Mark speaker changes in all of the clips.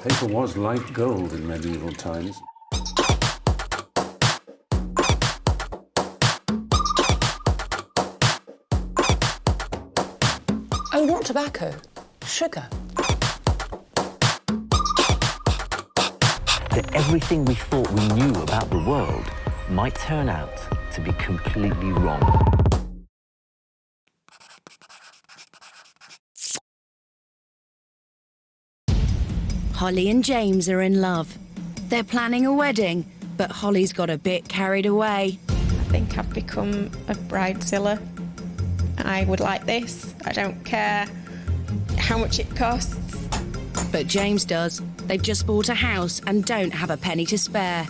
Speaker 1: Paper was like gold in medieval times.
Speaker 2: Oh, not tobacco. Sugar.
Speaker 3: That everything we thought we knew about the world might turn out to be completely wrong.
Speaker 4: Hollie and James are in love. They're planning a wedding, but Hollie's got a bit carried away.
Speaker 5: I think I've become a bridezilla. I would like this. I don't care how much it costs.
Speaker 4: But James does. They've just bought a house and don't have a penny to spare.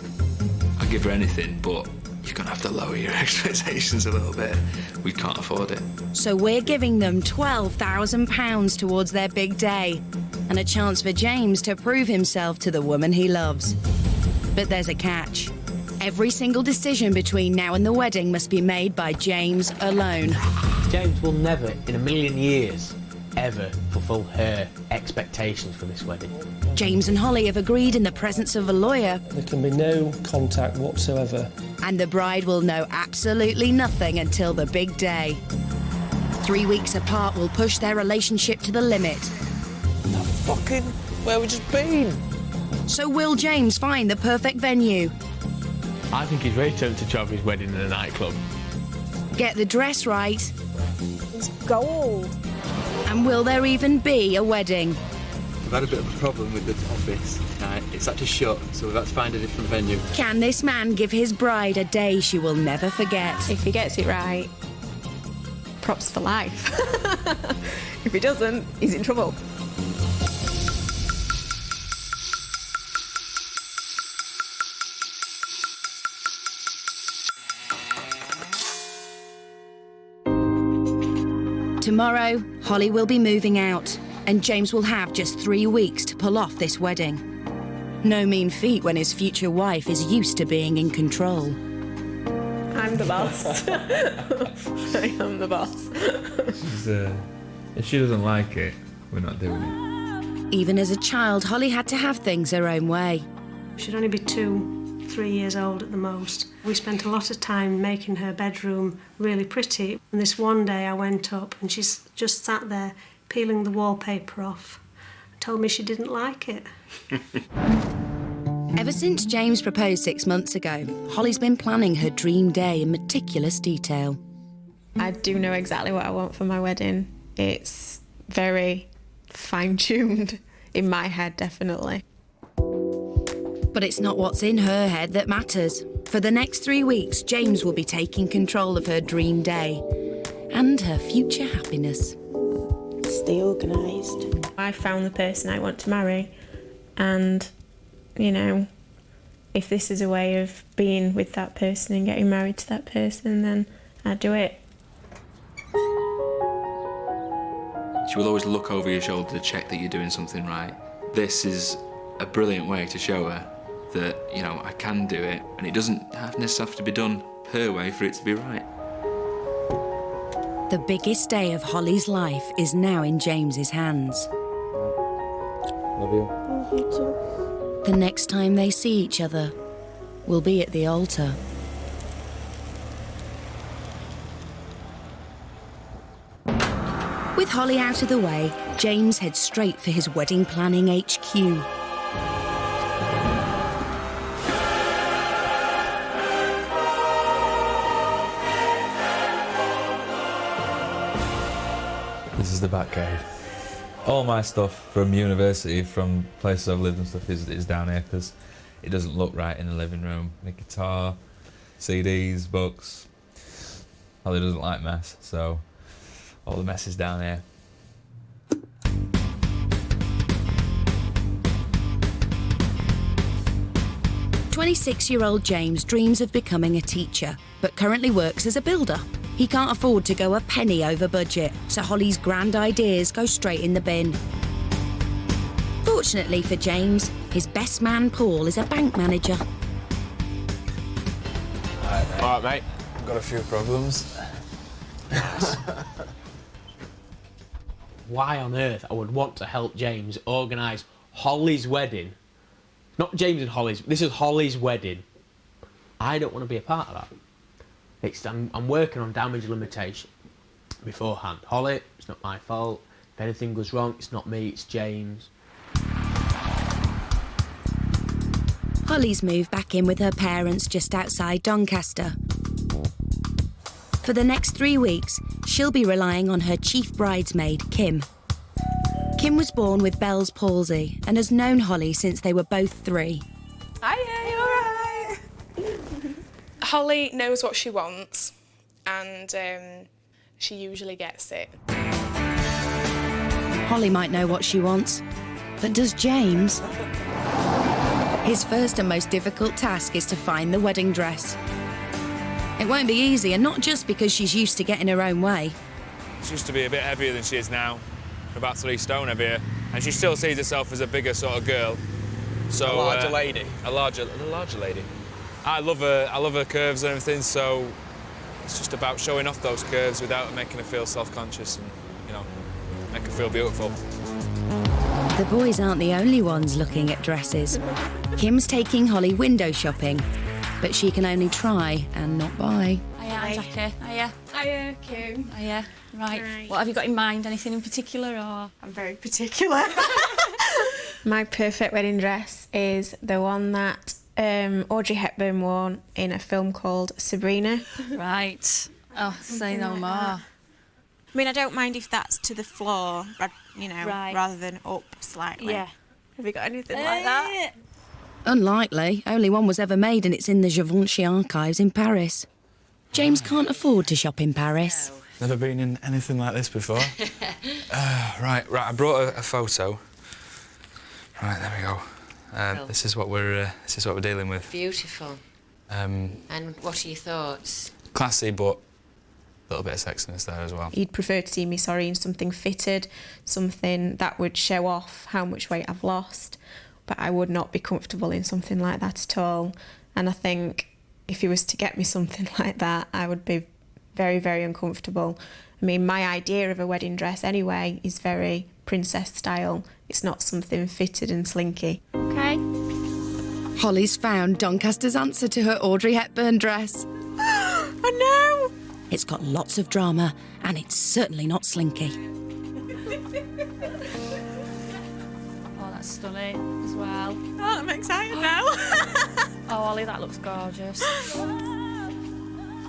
Speaker 6: I'll give her anything, but you're going to have to lower your expectations a little bit. We can't afford it.
Speaker 4: So we're giving them £12,000 towards their big day, and a chance for James to prove himself to the woman he loves. But there's a catch. Every single decision between now and the wedding must be made by James alone.
Speaker 7: James will never, in a million years, ever fulfil her expectations for this wedding.
Speaker 4: James and Hollie have agreed in the presence of a lawyer.
Speaker 8: There can be no contact whatsoever.
Speaker 4: And the bride will know absolutely nothing until the big day. 3 weeks apart will push their relationship to the limit.
Speaker 7: Fucking where we just been?
Speaker 4: So will James find the perfect venue?
Speaker 7: I think he's very tempted to have his wedding in a nightclub.
Speaker 4: Get the dress right?
Speaker 5: It's gold.
Speaker 4: And will there even be a wedding?
Speaker 9: We've had a bit of a problem with the office tonight. It's had to shut, so we've had to find a different venue.
Speaker 4: Can this man give his bride a day she will never forget?
Speaker 5: If he gets it right, props for life. If he doesn't, he's in trouble.
Speaker 4: Tomorrow, Hollie will be moving out, and James will have just 3 weeks to pull off this wedding. No mean feat when his future wife is used to being in control.
Speaker 5: I'm the boss. I am the boss.
Speaker 10: If she doesn't like it, we're not doing it.
Speaker 4: Even as a child, Hollie had to have things her own way.
Speaker 11: She'd only be 2-3 years old at the most. We spent a lot of time making her bedroom really pretty. And this one day I went up and she's just sat there peeling the wallpaper off. Told me she didn't like it.
Speaker 4: Ever since James proposed 6 months ago, Hollie's been planning her dream day in meticulous detail.
Speaker 5: I do know exactly what I want for my wedding. It's very fine-tuned in my head, definitely.
Speaker 4: But it's not what's in her head that matters. For the next 3 weeks, James will be taking control of her dream day and her future happiness.
Speaker 5: Stay organised. I found the person I want to marry, and, you know, if this is a way of being with that person and getting married to that person, then I'd do it.
Speaker 6: She will always look over your shoulder to check that you're doing something right. This is a brilliant way to show her that, you know, I can do it, and it doesn't necessarily have to be done her way for it to be right.
Speaker 4: The biggest day of Hollie's life is now in James's hands.
Speaker 9: Love you.
Speaker 5: Love you too.
Speaker 4: The next time they see each other will be at the altar. With Hollie out of the way, James heads straight for his wedding planning HQ.
Speaker 10: This is the back cave. All my stuff from university, from places I've lived and stuff, is down here because it doesn't look right in the living room. My guitar, CDs, books. Hollie doesn't like mess, so all the mess is down here.
Speaker 4: "26-year-old James dreams of becoming a teacher, but currently works as a builder. He can't afford to go a penny over budget, so Hollie's grand ideas go straight in the bin. Fortunately for James, his best man Paul is a bank manager.
Speaker 7: All right, mate.
Speaker 9: I've got a few problems.
Speaker 7: Why on earth I would want to help James organise Hollie's wedding, not James and Hollie's, this is Hollie's wedding. I don't want to be a part of that. I'm working on damage limitation beforehand. Hollie, it's not my fault. If anything goes wrong, it's not me, it's James.
Speaker 4: Hollie's moved back in with her parents just outside Doncaster. For the next 3 weeks, she'll be relying on her chief bridesmaid, Kim. Kim was born with Bell's palsy and has known Hollie since they were both 3.
Speaker 12: Hiya, you alright? Hollie knows what she wants, and she usually gets it.
Speaker 4: Hollie might know what she wants, but does James? His first and most difficult task is to find the wedding dress. It won't be easy, and not just because she's used to getting her own way.
Speaker 13: She used to be a bit heavier than she is now, about 3 stone heavier, and she still sees herself as a bigger sort of girl. So
Speaker 9: a larger lady.
Speaker 13: A larger lady. I love her curves and everything, so it's just about showing off those curves without making her feel self-conscious and, you know, make her feel beautiful.
Speaker 4: The boys aren't the only ones looking at dresses. Kim's taking Hollie window shopping, but she can only try and not buy.
Speaker 14: Hiya, Jackie. Hiya.
Speaker 12: Hiya, Kim.
Speaker 14: Hiya. Right. What have you got in mind? Anything in particular, or...?
Speaker 5: I'm very particular. My perfect wedding dress is the one that Audrey Hepburn wore in a film called Sabrina.
Speaker 14: Right. Oh, say no more.
Speaker 15: I mean, I don't mind if that's to the floor, you know, rather than up slightly.
Speaker 14: Yeah.
Speaker 15: Have you got anything like that?
Speaker 4: Unlikely. Only one was ever made, and it's in the Givenchy archives in Paris. James can't afford to shop in Paris.
Speaker 13: Never been in anything like this before. Right, I brought a photo. Right, there we go. This is what we're dealing with.
Speaker 16: Beautiful. And what are your thoughts?
Speaker 13: Classy, but a little bit of sexiness there as well.
Speaker 5: You'd prefer to see me, in something fitted, something that would show off how much weight I've lost, but I would not be comfortable in something like that at all. And I think if he was to get me something like that, I would be very, very uncomfortable. I mean, my idea of a wedding dress anyway is very princess style. It's not something fitted and slinky.
Speaker 14: OK.
Speaker 4: Hollie's found Doncaster's answer to her Audrey Hepburn dress.
Speaker 15: I know!
Speaker 4: It's got lots of drama, and it's certainly not slinky.
Speaker 14: Oh, that's stunning as well.
Speaker 15: Oh, I'm excited now.
Speaker 14: Oh, Hollie, that looks gorgeous.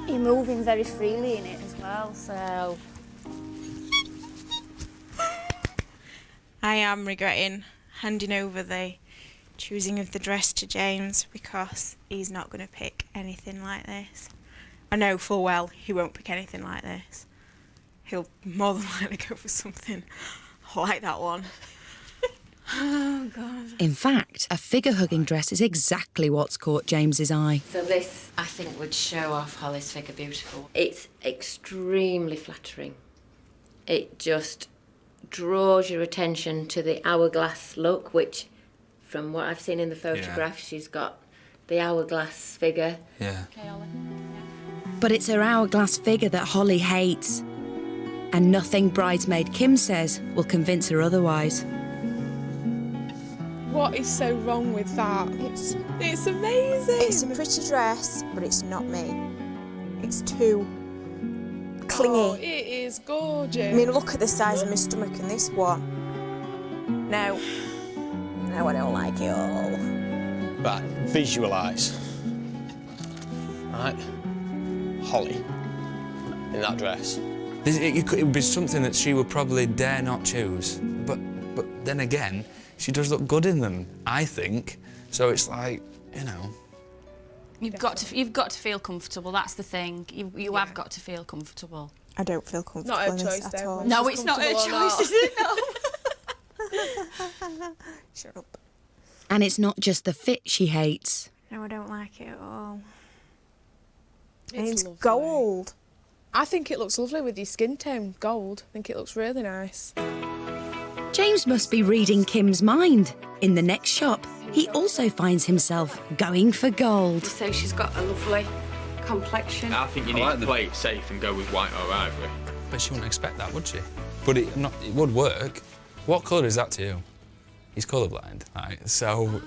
Speaker 17: You're moving very freely in it as well, so...
Speaker 15: I am regretting handing over the choosing of the dress to James because he's not going to pick anything like this. I know full well he won't pick anything like this. He'll more than likely go for something like that one. Oh, God.
Speaker 4: In fact, a figure-hugging dress is exactly what's caught James's eye.
Speaker 16: So this, I think, would show off Hollie's figure beautiful. It's extremely flattering. It just draws your attention to the hourglass look, which, from what I've seen in the photograph, she's got the hourglass figure.
Speaker 13: Yeah.
Speaker 14: Okay, Hollie.
Speaker 4: But it's her hourglass figure that Hollie hates. And nothing bridesmaid Kim says will convince her otherwise.
Speaker 12: What is so wrong with that? It's amazing.
Speaker 15: It's a pretty dress, but it's not me. It's too clingy.
Speaker 12: Oh, it is gorgeous.
Speaker 15: I mean, look at the size of my stomach in this one. No, I don't like it all.
Speaker 7: Right, visualise. Right, Hollie in that dress.
Speaker 13: It would be something that she would probably dare not choose, but then again, she does look good in them, I think. So it's like, you know.
Speaker 14: You've got to feel comfortable. That's the thing. You have got to feel comfortable.
Speaker 15: I don't feel comfortable
Speaker 12: not her
Speaker 15: in
Speaker 12: choice,
Speaker 15: this at
Speaker 12: though.
Speaker 15: all.
Speaker 14: No, it's not her choice, is it?
Speaker 15: No. Shut up.
Speaker 4: And it's not just the fit she hates.
Speaker 15: No, I don't like it at all.
Speaker 12: It's
Speaker 15: It's gold.
Speaker 12: I think it looks lovely with your skin tone, gold. I think it looks really nice.
Speaker 4: James must be reading Kim's mind. In the next shop, he also finds himself going for gold.
Speaker 16: So she's got a lovely complexion.
Speaker 9: I think you need to play it safe and go with white or ivory.
Speaker 13: But she wouldn't expect that, would she? But it would work. What colour is that to you? He's colourblind, right? So,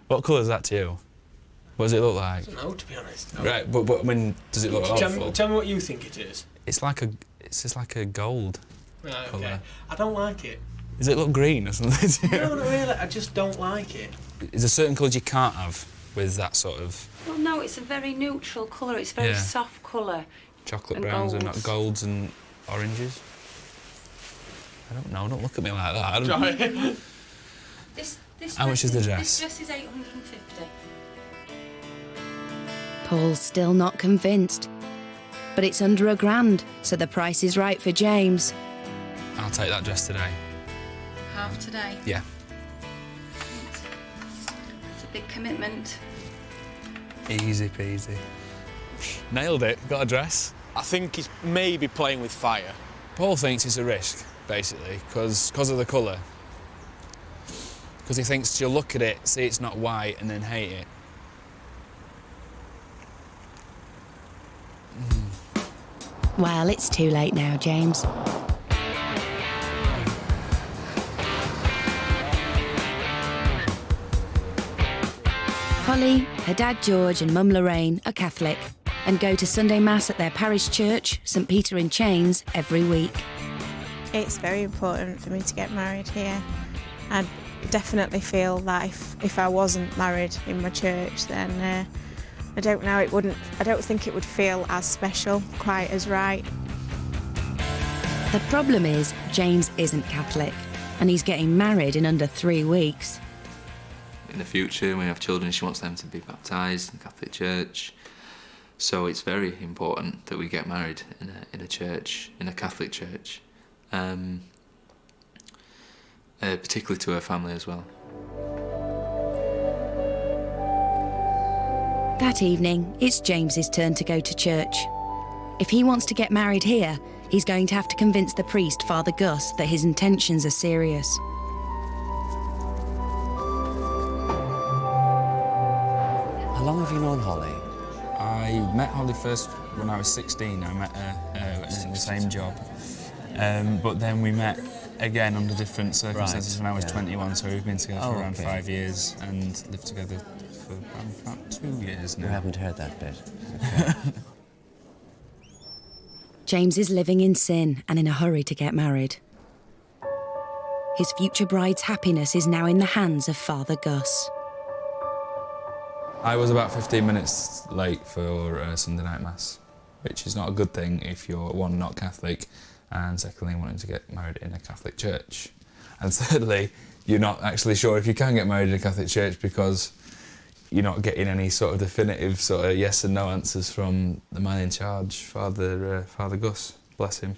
Speaker 13: what colour is that to you? What does it look like?
Speaker 7: I don't know, to be honest.
Speaker 13: Right, but I mean, does it look awful?
Speaker 7: Tell me what you think it is.
Speaker 13: It's just like a gold
Speaker 7: Right,
Speaker 13: colour.
Speaker 7: okay. I don't like it.
Speaker 13: Does it look green or something?
Speaker 7: No, not really. I just don't like it.
Speaker 13: Is there certain colours you can't have with that sort of
Speaker 16: Well, no, it's a very neutral colour. It's a very
Speaker 13: Yeah.
Speaker 16: soft colour.
Speaker 13: chocolate
Speaker 16: And
Speaker 13: browns and not
Speaker 16: golds.
Speaker 13: golds and oranges? I don't know. Don't look at me like that. I don't
Speaker 16: This
Speaker 13: How much is the dress?
Speaker 16: This dress is £850.
Speaker 4: Paul's still not convinced. But it's under £1,000, so the price is right for James.
Speaker 13: I'll take that dress today.
Speaker 14: Half today.
Speaker 13: Yeah.
Speaker 14: It's a big commitment.
Speaker 13: Easy peasy. Nailed it. Got a dress.
Speaker 7: I think he's maybe playing with fire.
Speaker 13: Paul thinks it's a risk, basically, because of the colour. Because he thinks she'll look at it, see it's not white, and then hate it.
Speaker 4: Well, it's too late now, James. Hollie, her dad George and mum Lorraine are Catholic and go to Sunday Mass at their parish church, St Peter in Chains, every week.
Speaker 5: It's very important for me to get married here. I definitely feel that if I wasn't married in my church, then I don't know, I don't think it would feel as special, quite as right.
Speaker 4: The problem is James isn't Catholic and he's getting married in under 3 weeks.
Speaker 6: In the future, when we have children, she wants them to be baptised in the Catholic Church. So it's very important that we get married in a church, in a Catholic church, particularly to her family as well.
Speaker 4: That evening, it's James's turn to go to church. If he wants to get married here, he's going to have to convince the priest, Father Gus, that his intentions are serious.
Speaker 3: How long have you known Hollie?
Speaker 13: I met Hollie first when I was 16. I met her in the same job. But then we met again under different circumstances when I was 21, so we've been together for around 5 years and lived together for about 2 years now.
Speaker 3: We haven't heard that bit.
Speaker 4: James is living in sin and in a hurry to get married. His future bride's happiness is now in the hands of Father Gus.
Speaker 13: I was about 15 minutes late for Sunday night Mass, which is not a good thing if you're, one, not Catholic, and secondly, wanting to get married in a Catholic church. And thirdly, you're not actually sure if you can get married in a Catholic church because you're not getting any sort of definitive sort of yes and no answers from the man in charge, Father Gus, bless him.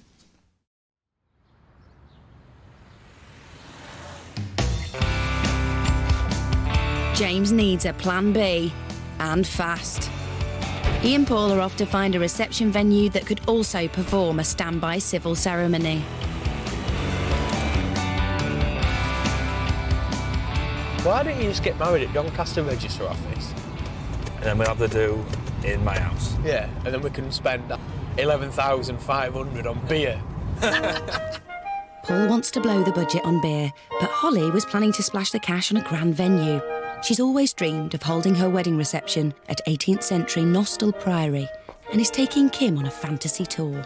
Speaker 4: James needs a plan B, and fast. He and Paul are off to find a reception venue that could also perform a standby civil ceremony.
Speaker 7: Why don't you just get married at Doncaster Register Office?
Speaker 13: And then we'll have the do in my house.
Speaker 7: Yeah, and then we can spend 11,500 on beer.
Speaker 4: Paul wants to blow the budget on beer, but Hollie was planning to splash the cash on a grand venue. She's always dreamed of holding her wedding reception at 18th century Nostell Priory and is taking Kim on a fantasy tour.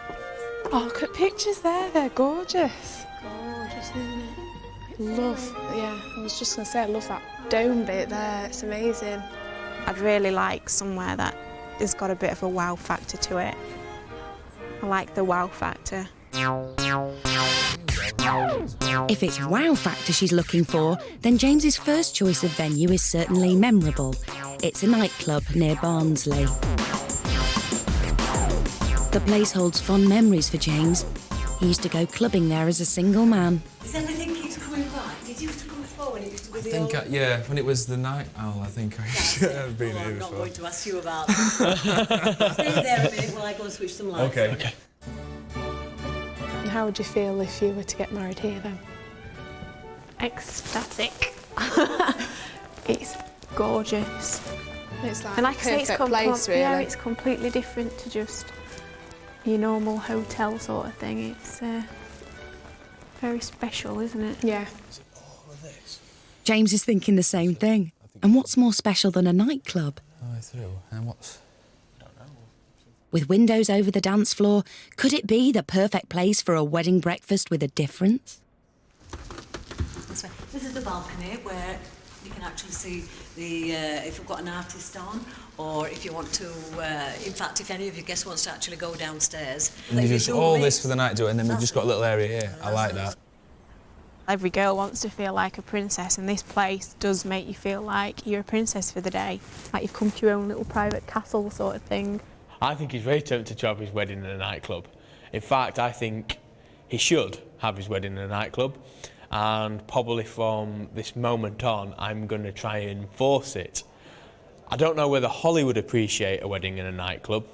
Speaker 12: Oh, look at pictures there, they're gorgeous. Gorgeous, isn't it? I was just going to say, I love that dome bit there, it's amazing.
Speaker 5: I'd really like somewhere that has got a bit of a wow factor to it. I like the wow factor.
Speaker 4: If it's wow factor she's looking for, then James's first choice of venue is certainly memorable. It's a nightclub near Barnsley. The place holds fond memories for James. He used to go clubbing there as a single man.
Speaker 18: Does everything keep coming back? Did you used to come before when it used to go the
Speaker 13: I think, yeah, when it was the night owl, I think I should have been here
Speaker 18: I'm
Speaker 13: before.
Speaker 18: not going to ask you about that. Stay there a minute while I go and switch some lights.
Speaker 13: Okay.
Speaker 12: And how would you feel if you were to get married here then?
Speaker 5: Ecstatic. It's gorgeous.
Speaker 12: It's like,
Speaker 5: And like I say,
Speaker 12: perfect place, really.
Speaker 5: Yeah, it's completely different to just your normal hotel sort of thing. It's very special, isn't it?
Speaker 12: Yeah.
Speaker 7: Is it all of this?
Speaker 4: James is thinking the same thing. And what's more special than a nightclub?
Speaker 13: Oh, through. And what's...
Speaker 4: With windows over the dance floor, could it be the perfect place for a wedding breakfast with a difference?
Speaker 18: This is the balcony where you can actually see the if we've got an artist on, or if you want to. In fact, if any of your guests wants to actually go downstairs.
Speaker 13: And you just all this for the night, do it, and then we've just got a little area here. I like that.
Speaker 5: Every girl wants to feel like a princess, and this place does make you feel like you're a princess for the day. Like you've come to your own little private castle sort of thing.
Speaker 7: I think he's very tempted to have his wedding in a nightclub. In fact, I think he should have his wedding in a nightclub, and probably from this moment on, I'm going to try and force it. I don't know whether Hollie would appreciate a wedding in a nightclub,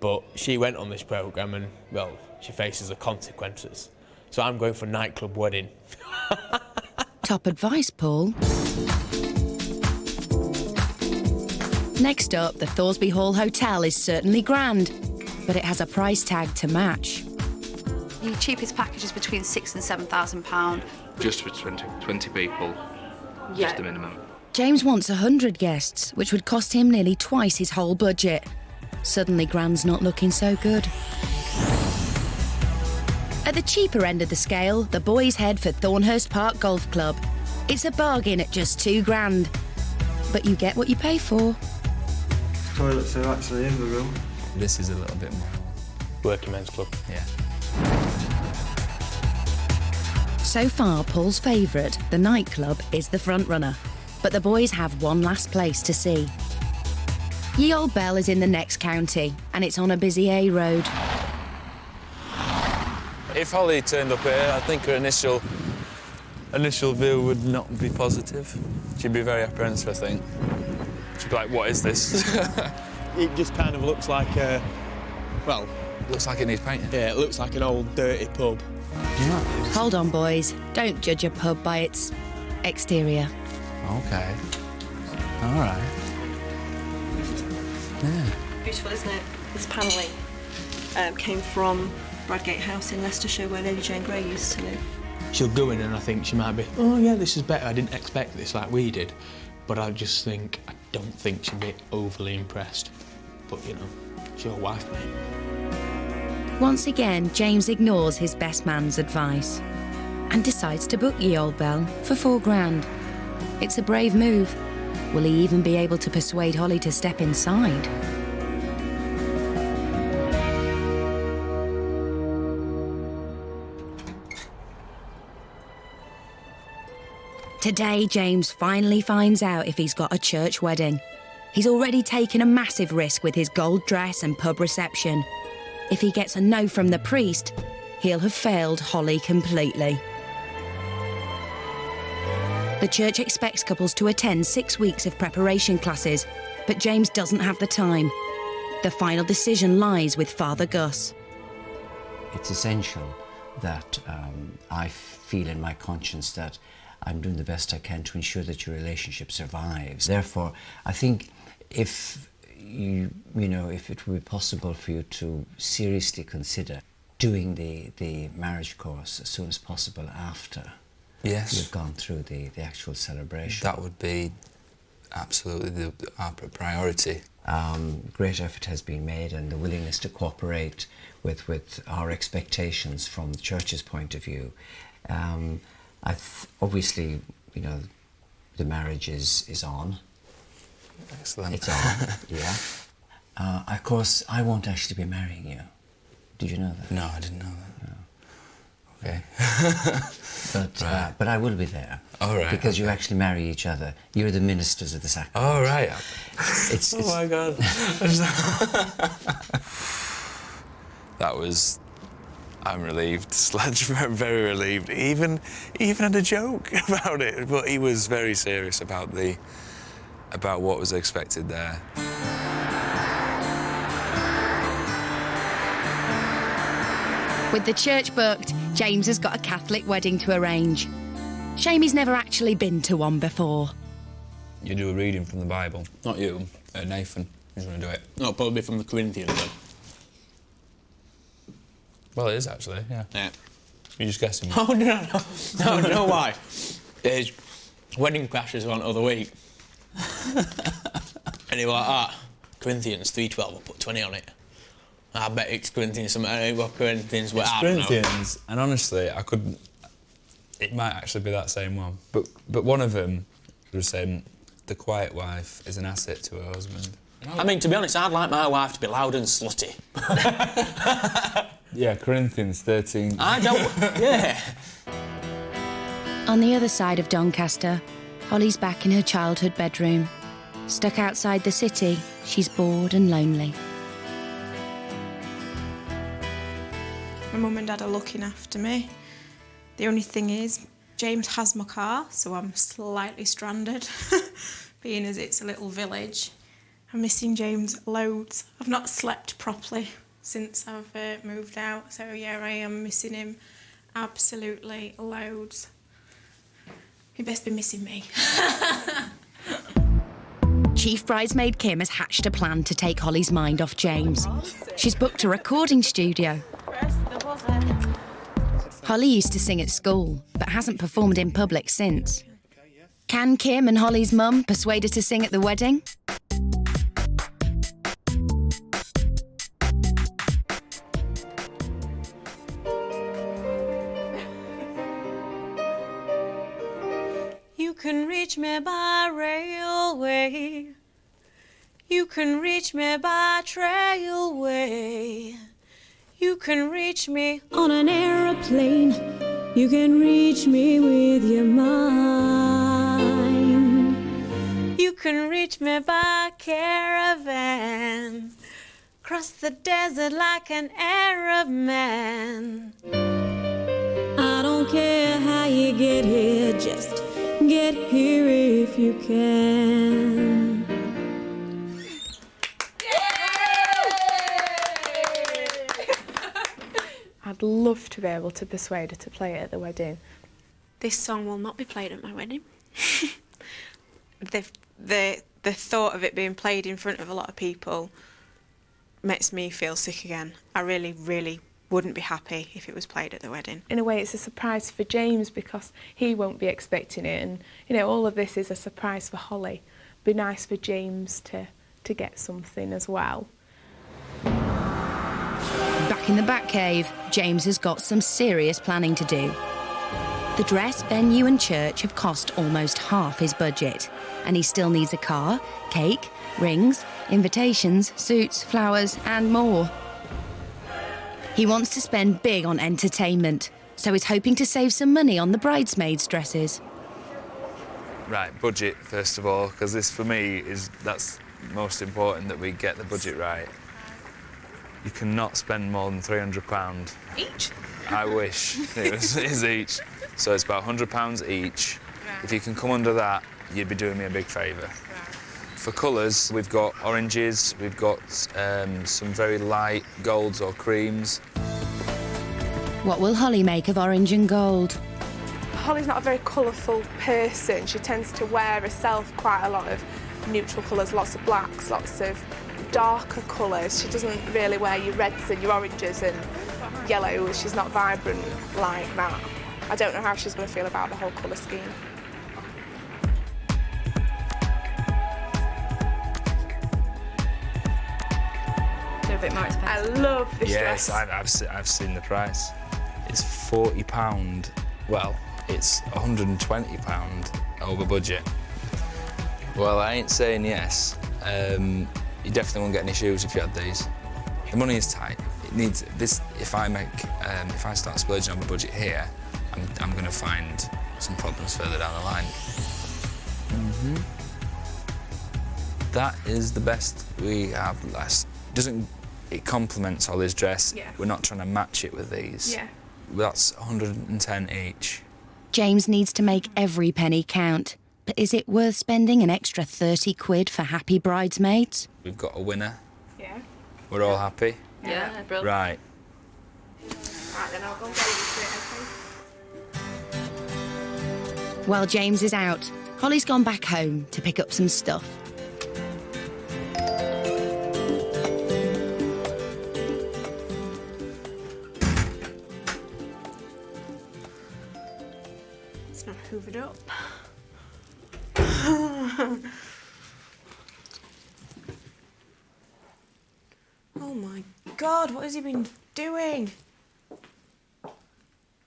Speaker 7: but she went on this programme and, well, she faces the consequences. So I'm going for nightclub wedding.
Speaker 4: Top advice, Paul. Next up, the Thoresby Hall Hotel is certainly grand, but it has a price tag to match.
Speaker 14: The cheapest package is between £6,000 and £7,000.
Speaker 6: Just for 20 people, just the minimum.
Speaker 4: James wants 100 guests, which would cost him nearly twice his whole budget. Suddenly, grand's not looking so good. At the cheaper end of the scale, the boys head for Thornhurst Park Golf Club. It's a bargain at just £2,000, but you get what you pay for.
Speaker 9: Toilets are actually in the room.
Speaker 13: This is a little bit more...
Speaker 7: Working men's club.
Speaker 13: Yeah.
Speaker 4: So far, Paul's favourite, the nightclub, is the front-runner. But the boys have one last place to see. Ye Old Bell is in the next county, and it's on a busy A road.
Speaker 13: If Hollie turned up here, I think her initial view would not be positive. She'd be very apprehensive, I think. She'd be like, what is this?
Speaker 7: It just kind of looks like a... well...
Speaker 13: Looks like it needs painting.
Speaker 7: Yeah, it looks like an old, dirty pub.
Speaker 13: Yeah.
Speaker 4: Hold on, boys. Don't judge a pub by its exterior.
Speaker 13: OK. All right. Yeah.
Speaker 18: Beautiful, isn't it? This panelling came from Bradgate House in Leicestershire, where Lady Jane Grey used to live.
Speaker 7: She'll go in and I think she might be, oh yeah, this is better. I didn't expect this like we did. But I just think, I don't think she'll be overly impressed. But, you know, it's your wife, mate.
Speaker 4: Once again, James ignores his best man's advice and decides to book Ye Old Bell for £4,000. It's a brave move. Will he even be able to persuade Hollie to step inside? Today, James finally finds out if he's got a church wedding. He's already taken a massive risk with his gold dress and pub reception. If he gets a no from the priest, he'll have failed Hollie completely. The church expects couples to attend 6 weeks of preparation classes, but James doesn't have the time. The final decision lies with Father Gus.
Speaker 19: It's essential that I feel in my conscience that I'm doing the best I can to ensure that your relationship survives. Therefore, I think if if it would be possible for you to seriously consider doing the marriage course as soon as possible after you've gone through the actual celebration.
Speaker 13: That would be absolutely our priority.
Speaker 19: Great effort has been made, and the willingness to cooperate with our expectations from the church's point of view. Obviously, the marriage is on.
Speaker 13: Excellent.
Speaker 19: It's on, yeah. Of course, I won't actually be marrying you. Did you know that?
Speaker 13: No, I didn't know that. No. Okay.
Speaker 19: But I will be there.
Speaker 13: All right.
Speaker 19: Because you actually marry each other. You're the ministers of the sacrament.
Speaker 13: All right.
Speaker 19: It's
Speaker 13: oh my God. That was... I'm relieved. Sledge, very relieved. Even had a joke about it, but he was very serious about what was expected there.
Speaker 4: With the church booked, James has got a Catholic wedding to arrange. Shame he's never actually been to one before.
Speaker 13: You do a reading from the Bible. Not you, Nathan. Who's going to do it?
Speaker 7: No, probably from the Corinthians then.
Speaker 13: Well, it is actually, yeah.
Speaker 7: Yeah.
Speaker 13: You're just guessing.
Speaker 7: Oh, no, why? Wedding Crashers on the other week. And he was like, Corinthians 3:12, I'll put 20 on it. I bet it's Corinthians, something. I don't know what Corinthians were.
Speaker 13: It's Corinthians, and honestly, I couldn't. It might actually be that same one, but one of them was saying the quiet wife is an asset to her husband.
Speaker 7: I mean, to be honest, I'd like my wife to be loud and slutty.
Speaker 13: Yeah, Corinthians 13.
Speaker 7: I don't. Yeah.
Speaker 4: On the other side of Doncaster, Hollie's back in her childhood bedroom. Stuck outside the city, she's bored and lonely.
Speaker 5: My mum and dad are looking after me. The only thing is, James has my car, so I'm slightly stranded, being as it's a little village. I'm missing James loads. I've not slept properly since I've moved out, so yeah, I am missing him absolutely loads. He best be missing me.
Speaker 4: Chief bridesmaid Kim has hatched a plan to take Hollie's mind off James. She's booked a recording studio. Hollie used to sing at school, but hasn't performed in public since. Can Kim and Hollie's mum persuade her to sing at the wedding?
Speaker 18: You can reach me by railway. You can reach me by trailway. You can reach me on an aeroplane. You can reach me with your mind. You can reach me by caravan. Cross the desert like an Arab man. I don't care how you get here, just get here if you can.
Speaker 12: I'd love to be able to persuade her to play it at the wedding.
Speaker 5: This song will not be played at my wedding. The thought of it being played in front of a lot of people makes me feel sick again. I really, really wouldn't be happy if it was played at the wedding.
Speaker 12: In a way, it's a surprise for James because he won't be expecting it, and you know, all of this is a surprise for Hollie. Be nice for James to get something as well.
Speaker 4: Back in the Batcave, James has got some serious planning to do. The dress, venue and church have cost almost half his budget, and he still needs a car, cake, rings, invitations, suits, flowers and more. He wants to spend big on entertainment, so he's hoping to save some money on the bridesmaids' dresses.
Speaker 13: Right, budget first of all, because this for me that's most important, that we get the budget right. You cannot spend more than £300.
Speaker 5: Each?
Speaker 13: I wish it is each. So it's about £100 each. Right. If you can come under that, you'd be doing me a big favour. Right. For colours, we've got oranges, we've got some very light golds or creams.
Speaker 4: What will Hollie make of orange and gold?
Speaker 12: Hollie's not a very colourful person. She tends to wear herself quite a lot of neutral colours, lots of blacks, lots of darker colours. She doesn't really wear your reds and your oranges and yellows. She's not vibrant like that. I don't know how she's going to feel about the whole colour scheme.
Speaker 5: A bit more expensive.
Speaker 12: I love this dress.
Speaker 13: Yes, I've seen the price. It's £40. Well, it's £120 over budget. Well, I ain't saying yes. You definitely won't get any shoes if you had these. The money is tight. It needs this. If I start splurging on the budget here, I'm going to find some problems further down the line. That is the best we have less. It complements Hollie's dress.
Speaker 12: Yeah.
Speaker 13: We're not trying to match it with these.
Speaker 12: Yeah.
Speaker 13: That's 110 each.
Speaker 4: James needs to make every penny count. But is it worth spending an extra 30 quid for happy bridesmaids?
Speaker 13: We've got a winner.
Speaker 12: Yeah.
Speaker 13: We're all happy?
Speaker 16: Yeah, brilliant.
Speaker 13: Right.
Speaker 12: Right, then I'll go and get into it, okay?
Speaker 4: While James is out, Hollie's gone back home to pick up some stuff.
Speaker 5: It's not hoovered up. Oh my God, what has he been doing?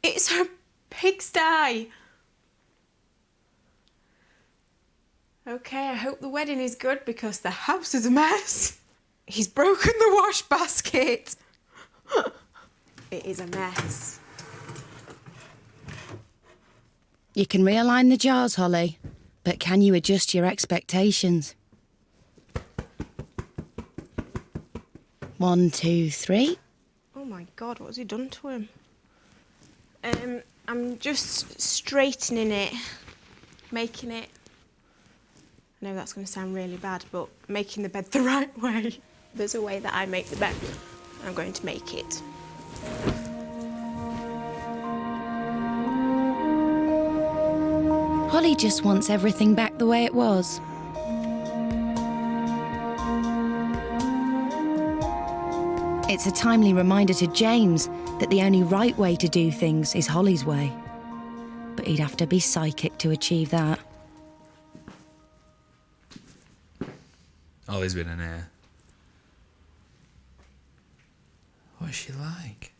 Speaker 5: It's a pigsty. Okay, I hope the wedding is good because the house is a mess. He's broken the wash basket. It is a mess.
Speaker 4: You can realign the jars, Hollie, but can you adjust your expectations? 1, 2, 3.
Speaker 5: Oh my God, what has he done to him? I'm just straightening it, making it. I know that's going to sound really bad, but making the bed the right way. There's a way that I make the bed. I'm going to make it.
Speaker 4: Hollie just wants everything back the way it was. It's a timely reminder to James that the only right way to do things is Hollie's way. But he'd have to be psychic to achieve that.
Speaker 13: Hollie's been in here. What is she like?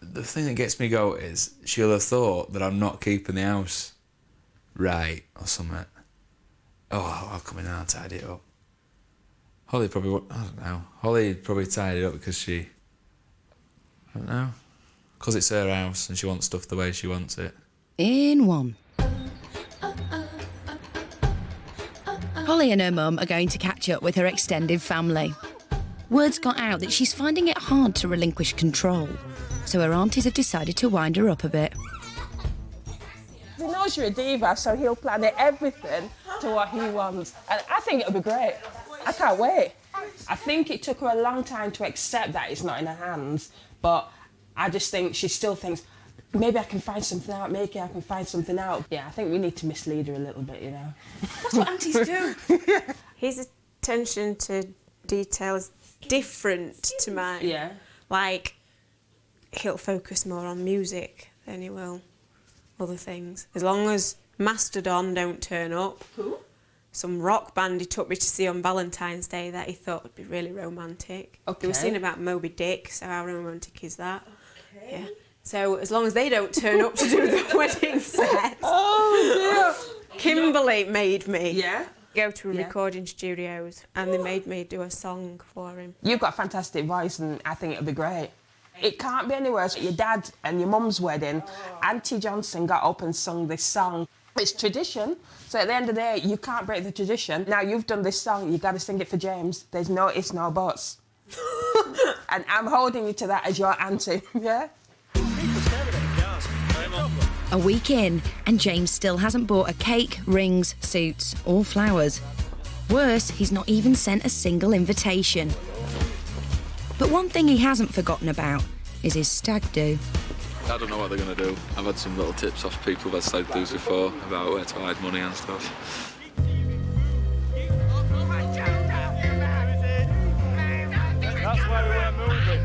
Speaker 13: The thing that gets me go is she'll have thought that I'm not keeping the house right or something. Oh, I'll come in and I'll tidy it up. Hollie probably, I don't know. Hollie probably tidied it up because I don't know. Because it's her house and she wants stuff the way she wants it.
Speaker 4: In one. Hollie and her mum are going to catch up with her extended family. Word's got out that she's finding it hard to relinquish control, so her aunties have decided to wind her up a bit.
Speaker 2: He knows you're a diva, so he'll plan everything to what he wants. And I think it'll be great. I can't wait. I think it took her a long time to accept that it's not in her hands, but I just think she still thinks, maybe I can find something out, maybe I can find something out. Yeah, I think we need to mislead her a little bit, you know.
Speaker 5: That's what aunties do. His attention to detail is different to mine.
Speaker 2: Yeah.
Speaker 5: Like, he'll focus more on music than he will other things. As long as Mastodon don't turn up.
Speaker 2: Who?
Speaker 5: Some rock band he took me to see on Valentine's Day that he thought would be really romantic.
Speaker 2: Okay.
Speaker 5: They were singing about Moby Dick, so how romantic is that? Okay. Yeah. So as long as they don't turn up to do the wedding set.
Speaker 2: Oh dear.
Speaker 5: Kimberly made me
Speaker 2: go
Speaker 5: to recording studios and they made me do a song for him.
Speaker 2: You've got a fantastic voice and I think it'll be great. It can't be any worse. Your dad and your mum's wedding, Auntie Johnson got up and sung this song. It's tradition, so at the end of the day, you can't break the tradition. Now you've done this song, you've got to sing it for James. There's no ifs, no buts. And I'm holding you to that as your auntie, yeah?
Speaker 4: A week in, and James still hasn't bought a cake, rings, suits, or flowers. Worse, he's not even sent a single invitation. But one thing he hasn't forgotten about is his stag do.
Speaker 6: I don't know what they're going to do. I've had some little tips off people who've had stag do's before about where to hide money and stuff.
Speaker 20: That's why we weren't moving.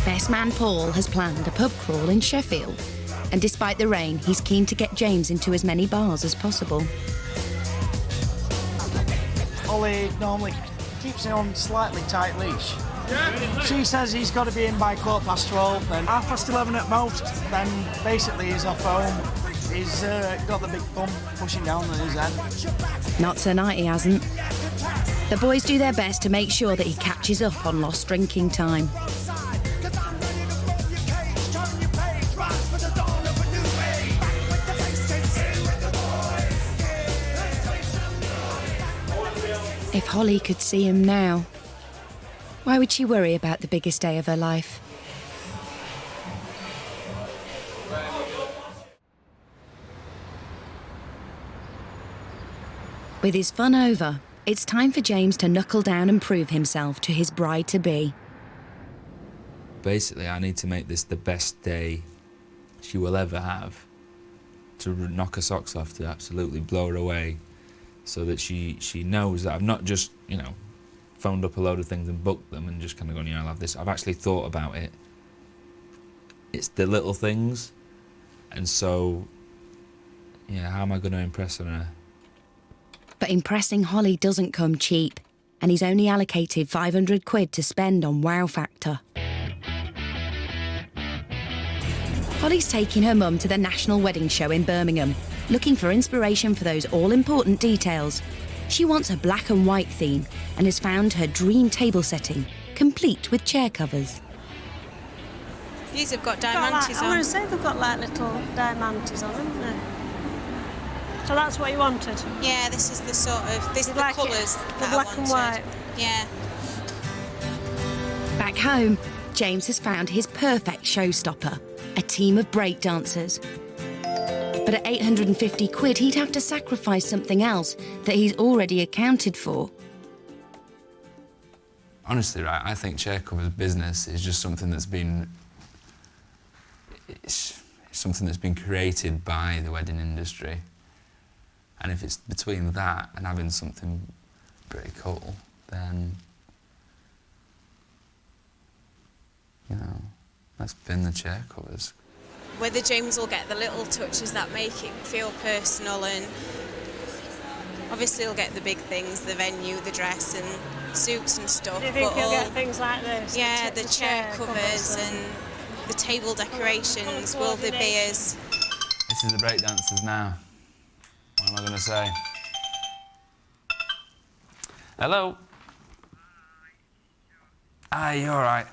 Speaker 4: Best man Paul has planned a pub crawl in Sheffield, and despite the rain, he's keen to get James into as many bars as possible.
Speaker 21: Hollie normally keeps him on slightly tight leash. She says he's got to be in by 12:15 and 11:30 at most. Then basically he's off home. He's got the big thumb pushing down on his head.
Speaker 4: Not tonight, he hasn't. The boys do their best to make sure that he catches up on lost drinking time. If Hollie could see him now, why would she worry about the biggest day of her life? With his fun over, it's time for James to knuckle down and prove himself to his bride-to-be.
Speaker 13: Basically, I need to make this the best day she will ever have, to knock her socks off, to absolutely blow her away, so that she knows that I've not just, you know, phoned up a load of things and booked them and just kind of gone, yeah, I'll have this. I've actually thought about it. It's the little things, and so,
Speaker 10: Yeah, how am I going to impress her?
Speaker 4: But impressing Hollie doesn't come cheap, and he's only allocated 500 quid to spend on wow factor. Hollie's taking her mum to the National Wedding Show in Birmingham, looking for inspiration for those all-important details. She wants a black and white theme and has found her dream table setting, complete with chair covers.
Speaker 15: These have got diamantes
Speaker 11: I
Speaker 15: on.
Speaker 11: want to say they've got like little diamantes on, haven't they? So that's what you wanted?
Speaker 15: Yeah, this is the sort of, these are the
Speaker 11: like
Speaker 15: colours
Speaker 11: the
Speaker 15: that
Speaker 11: black
Speaker 15: I
Speaker 11: and
Speaker 15: wanted.
Speaker 11: white.
Speaker 15: Yeah.
Speaker 4: Back home, James has found his perfect showstopper, a team of breakdancers. But at 850 quid, he'd have to sacrifice something else that he's already accounted for.
Speaker 6: Honestly, right, I think chair covers business is just something that's been... It's something that's been created by the wedding industry. And if it's between that and having something pretty cool, then, you know, let's bin the chair covers.
Speaker 15: Whether James will get the little touches that make it feel personal, and obviously he'll get the big things, the venue, the dress and suits and stuff.
Speaker 11: Do you think
Speaker 15: but
Speaker 11: he'll
Speaker 15: all,
Speaker 11: get things like this?
Speaker 15: Yeah, the chair covers and the table decorations, will there be as...
Speaker 6: This is the breakdancers now. What am I going to say? Hello? Hi, you all right?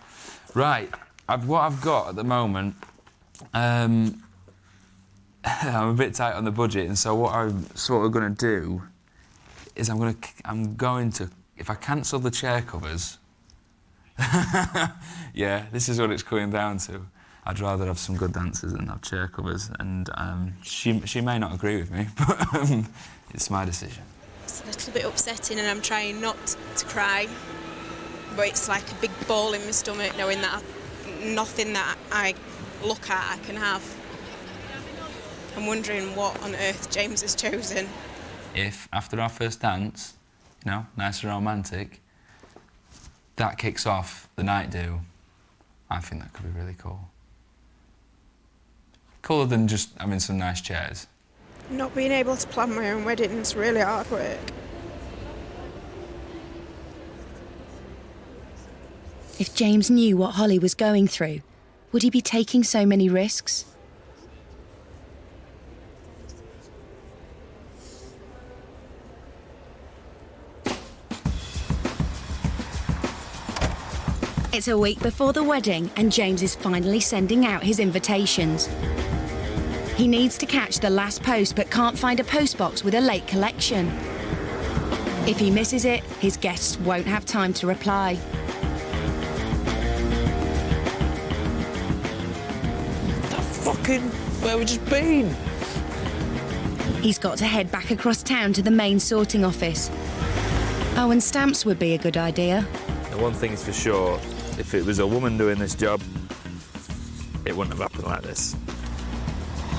Speaker 6: Right, what I've got at the moment, I'm a bit tight on the budget, and so what I'm sort of going to do is I'm going to, if I cancel the chair covers, yeah, this is what it's coming down to. I'd rather have some good dancers than have chair covers, and she may not agree with me, but it's my decision.
Speaker 15: It's a little bit upsetting, and I'm trying not to cry, but it's like a big ball in my stomach knowing that nothing that I look at I can have. I'm wondering what on earth James has chosen.
Speaker 6: If after our first dance, you know, nice and romantic, that kicks off the night do, I think that could be really cool. Cooler than just having some nice chairs.
Speaker 15: Not being able to plan my own wedding is really hard work.
Speaker 4: If James knew what Hollie was going through, would he be taking so many risks? It's a week before the wedding, and James is finally sending out his invitations. He needs to catch the last post, but can't find a postbox with a late collection. If he misses it, his guests won't have time to reply.
Speaker 10: Fucking where we just been?
Speaker 4: He's got to head back across town to the main sorting office. Oh, and stamps would be a good idea.
Speaker 10: The one thing's for sure, if it was a woman doing this job, it wouldn't have happened like this.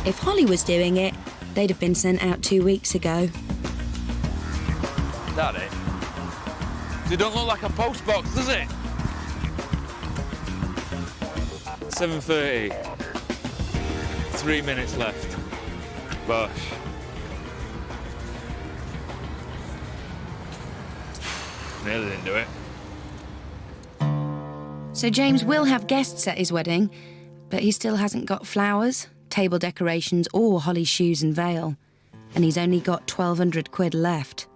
Speaker 4: If Hollie was doing it, they'd have been sent out 2 weeks ago.
Speaker 10: That it? It don't look like a post box, does it? 7:30. 3 minutes left. Bosh. Nearly didn't do it.
Speaker 4: So James will have guests at his wedding, but he still hasn't got flowers, table decorations or Hollie's shoes and veil. And he's only got 1,200 quid left.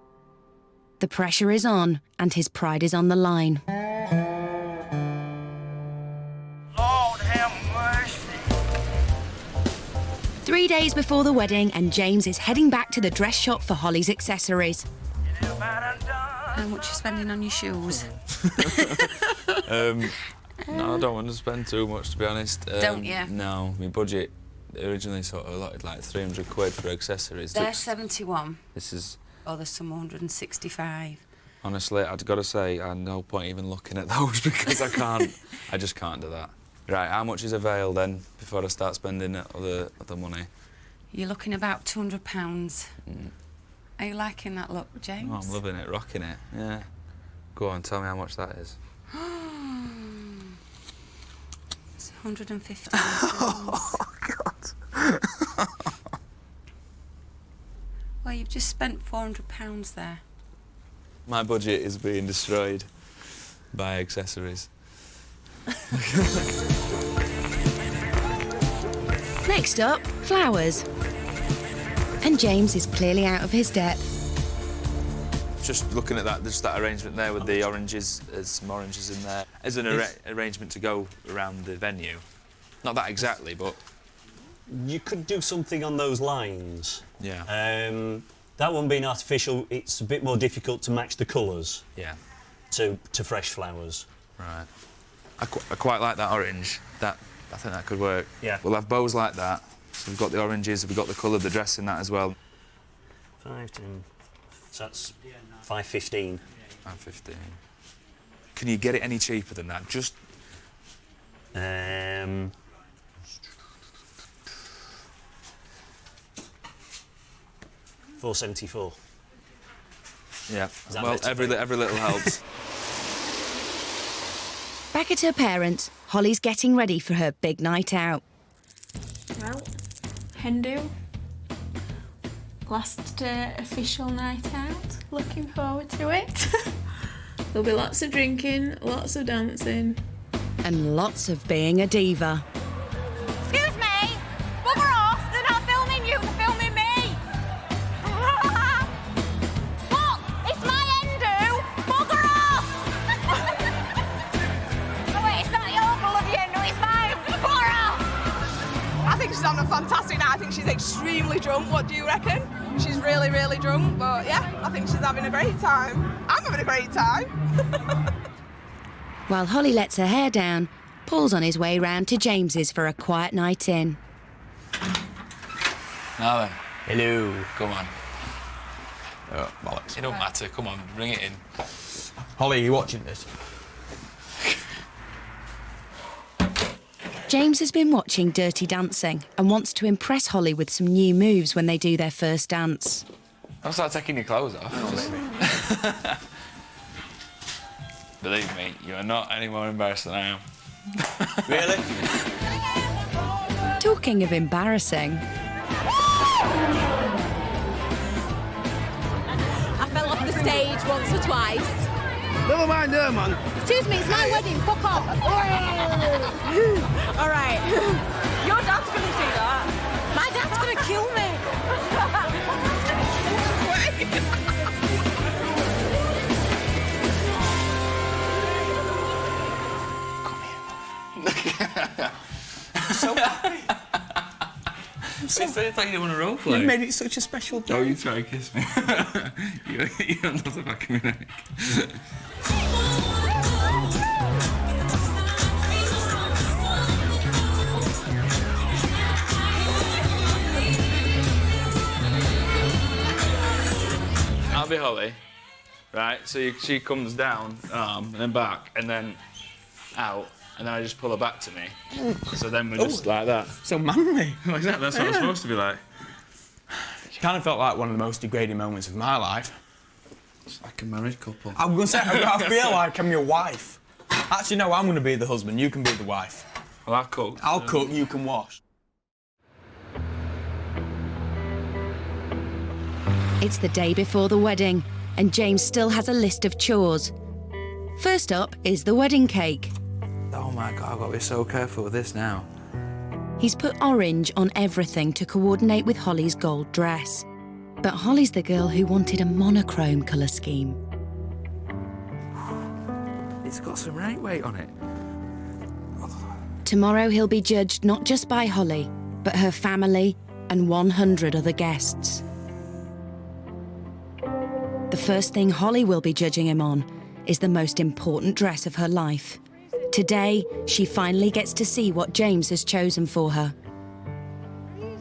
Speaker 4: The pressure is on and his pride is on the line.
Speaker 20: Lord have mercy.
Speaker 4: 3 days before the wedding, and James is heading back to the dress shop for Hollie's accessories.
Speaker 14: How much are you spending on your shoes?
Speaker 10: No, I don't want to spend too much, to be honest.
Speaker 14: Don't you?
Speaker 10: No, my budget originally sort of allotted like 300 quid for accessories.
Speaker 14: They're 71.
Speaker 10: This is...
Speaker 14: Oh, there's some 165.
Speaker 10: Honestly, I've got to say, I no point even looking at those because I can't. I just can't do that. Right, how much is a veil then before I start spending other money?
Speaker 14: You're looking about £200. Are you liking that look, James?
Speaker 10: Oh, I'm loving it, rocking it. Yeah. Go on, tell me how much that is.
Speaker 14: It's 150.
Speaker 10: Oh God.
Speaker 1: Just spent £400 there.
Speaker 13: My budget is being destroyed by accessories.
Speaker 4: Next up, flowers. And James is clearly out of his depth.
Speaker 13: Just looking at that, just that arrangement there with the oranges, there's some oranges in there. As an arrangement to go around the venue. Not that exactly, but...
Speaker 22: You could do something on those lines.
Speaker 13: Yeah.
Speaker 22: That one being artificial, it's a bit more difficult to match the colours.
Speaker 13: Yeah.
Speaker 22: To fresh flowers.
Speaker 13: Right. I quite like that orange. I think that could work.
Speaker 22: Yeah.
Speaker 13: We'll have bows like that. So we've got the oranges, we've got the colour, the dress in that as well.
Speaker 22: 5, 10... So that's 5.15.
Speaker 13: 5.15. Can you get it any cheaper than that? Just...
Speaker 22: 4.74.
Speaker 13: Yeah. Well, every little helps.
Speaker 4: Back at her parents', Hollie's getting ready for her big night out.
Speaker 5: Well, hen do. Last official night out. Looking forward to it. There'll be lots of drinking, lots of dancing.
Speaker 4: And lots of being a diva.
Speaker 23: Excuse me! Bugger off! They're not filming you, they're filming me! What? It's my endo! Bugger off! Oh wait, it's not your bloody endo, it's mine! Bugger off!
Speaker 12: I think she's having a fantastic night. I think she's extremely drunk. What do you reckon? She's really, really drunk, but yeah, I think she's having a great time. I'm having a great time.
Speaker 4: While Hollie lets her hair down, Paul's on his way round to James's for a quiet night in.
Speaker 13: Now then.
Speaker 22: Hello.
Speaker 13: Come on. Oh, bollocks. It don't matter. Come on, bring it in.
Speaker 7: Hollie, are you watching this?
Speaker 4: James has been watching Dirty Dancing and wants to impress Hollie with some new moves when they do their first dance.
Speaker 13: Don't start taking your clothes off. Believe me, you are not any more embarrassed than I am.
Speaker 22: Really?
Speaker 4: Talking of embarrassing.
Speaker 23: I fell off the stage once or twice.
Speaker 21: Never mind her, man.
Speaker 23: Excuse me, it's my wedding, fuck off. All right.
Speaker 12: Your dad's gonna see that.
Speaker 23: My dad's gonna kill me.
Speaker 13: So happy. I thought you didn't want to role play.
Speaker 7: You made it such a special day.
Speaker 13: Oh, you try to kiss me. you don't love the back of my neck. I'll be Hollie, right? So she comes down, and then back, and then out, and then I just pull her back to me. So then we're just like that.
Speaker 7: So manly.
Speaker 13: Like that, that's what it's supposed to be like.
Speaker 7: It kind of felt like one of the most degrading moments of my life.
Speaker 13: It's like a married couple.
Speaker 7: I'm going to say, I feel like I'm your wife. Actually, no, I'm going to be the husband, you can be the wife.
Speaker 13: Well, I'll cook.
Speaker 7: I'll cook, you can wash.
Speaker 4: It's the day before the wedding, and James still has a list of chores. First up is the wedding cake.
Speaker 13: Oh my God, I've got to be so careful with this now.
Speaker 4: He's put orange on everything to coordinate with Hollie's gold dress. But Hollie's the girl who wanted a monochrome colour scheme.
Speaker 13: It's got some right weight on it.
Speaker 4: Tomorrow he'll be judged not just by Hollie, but her family and 100 other guests. The first thing Hollie will be judging him on is the most important dress of her life. Today, she finally gets to see what James has chosen for her.